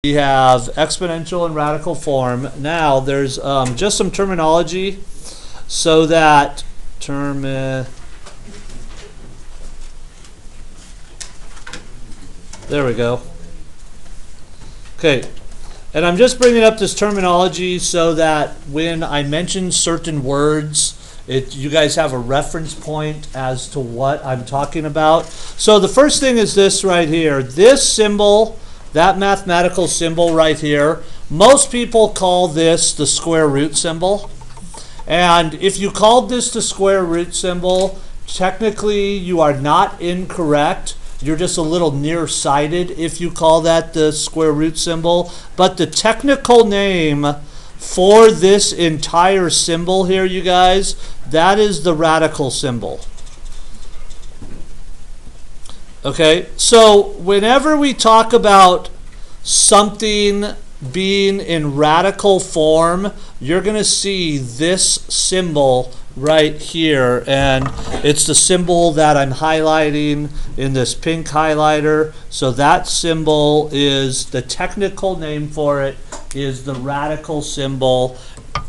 We have exponential and radical form. Now there's just some terminology so that there we go. Okay, and I'm just bringing up this terminology so that when I mention certain words, you guys have a reference point as to what I'm talking about. So the first thing is this right here. This symbol, that mathematical symbol right here, most people call this the square root symbol. And if you called this the square root symbol, technically you are not incorrect. You're just a little nearsighted if you call that the square root symbol. But the technical name for this entire symbol here, you guys, that is the radical symbol. Okay, so whenever we talk about something being in radical form, you're going to see this symbol right here, and it's the symbol that I'm highlighting in this pink highlighter. So that symbol is, the technical name for it is the radical symbol.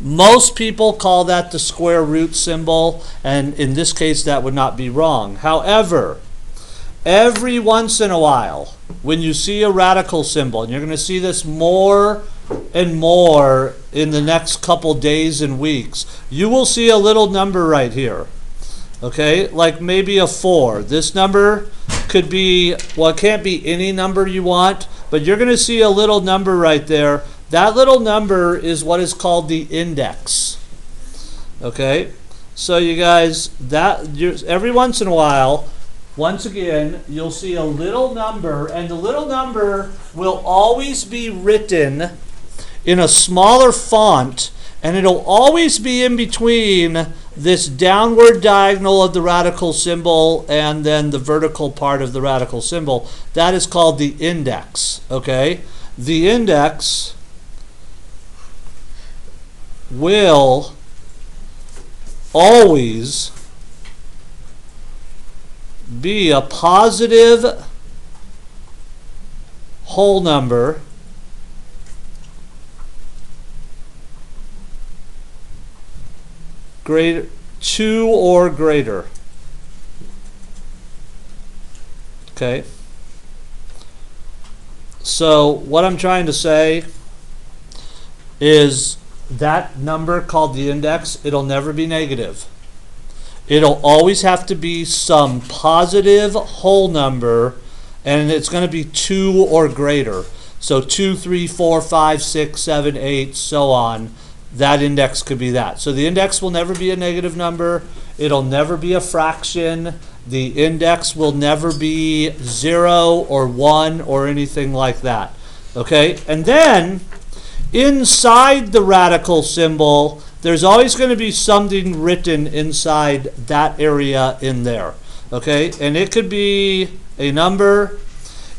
Most people call that the square root symbol, and in this case that would not be wrong. However, every once in a while, when you see a radical symbol, and you're going to see this more and more in the next couple days and weeks, you will see a little number right here. Okay, like maybe a 4. This number could be, well, it can't be any number you want, but you're going to see a little number right there. That little number is what is called the index. Okay, so you guys, every once in a while, once again, you'll see a little number, and the little number will always be written in a smaller font, and it'll always be in between this downward diagonal of the radical symbol and then the vertical part of the radical symbol. That is called the index, okay? The index will always be a positive whole number greater 2 or greater. Okay, so what I'm trying to say is that number called the index, it'll never be negative. It'll always have to be some positive whole number, and it's going to be 2 or greater. So 2, 3, 4, 5, 6, 7, 8, so on. That index could be that. So the index will never be a negative number. It'll never be a fraction. The index will never be 0 or 1 or anything like that. Okay? And then inside the radical symbol, there's always going to be something written inside that area in there. Okay? And it could be a number,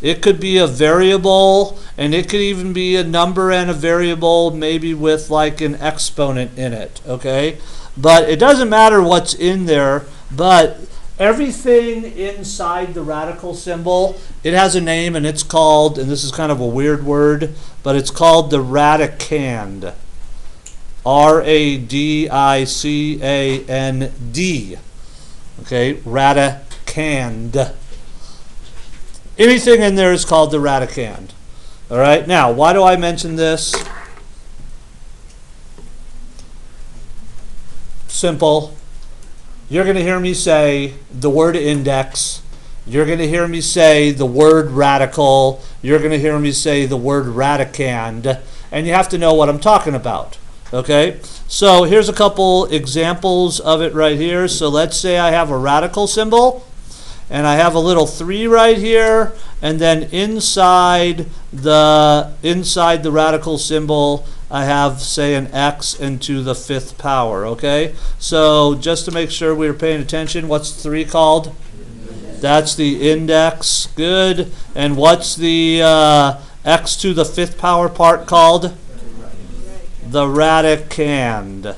it could be a variable, and it could even be a number and a variable, maybe with like an exponent in it. Okay? But it doesn't matter what's in there, but everything inside the radical symbol, it has a name, and it's called, and this is kind of a weird word, but it's called the Radicand. R-A-D-I-C-A-N-D. Okay, Radicand. Anything in there is called the Radicand. All right, now, why do I mention this? Simple. You're going to hear me say the word index. You're going to hear me say the word radical. You're going to hear me say the word radicand. And you have to know what I'm talking about. Okay? So here's a couple examples of it right here. So let's say I have a radical symbol, and I have a little 3 right here, and then inside the radical symbol, I have, say, an x into the 5th power, okay? So just to make sure we're paying attention, what's 3 called? Index. That's the index. Good. And what's the x to the 5th power part called? The radicand.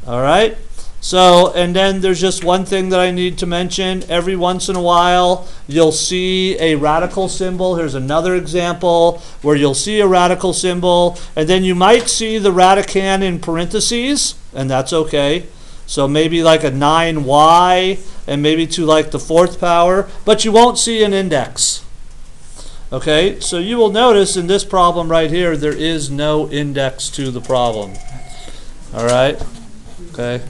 All right? So, and then there's just one thing that I need to mention. Every once in a while, you'll see a radical symbol. Here's another example where you'll see a radical symbol, and then you might see the radicand in parentheses, and that's okay. So maybe like a 9y, and maybe to like the fourth power, but you won't see an index. Okay, so you will notice in this problem right here, there is no index to the problem. All right, okay.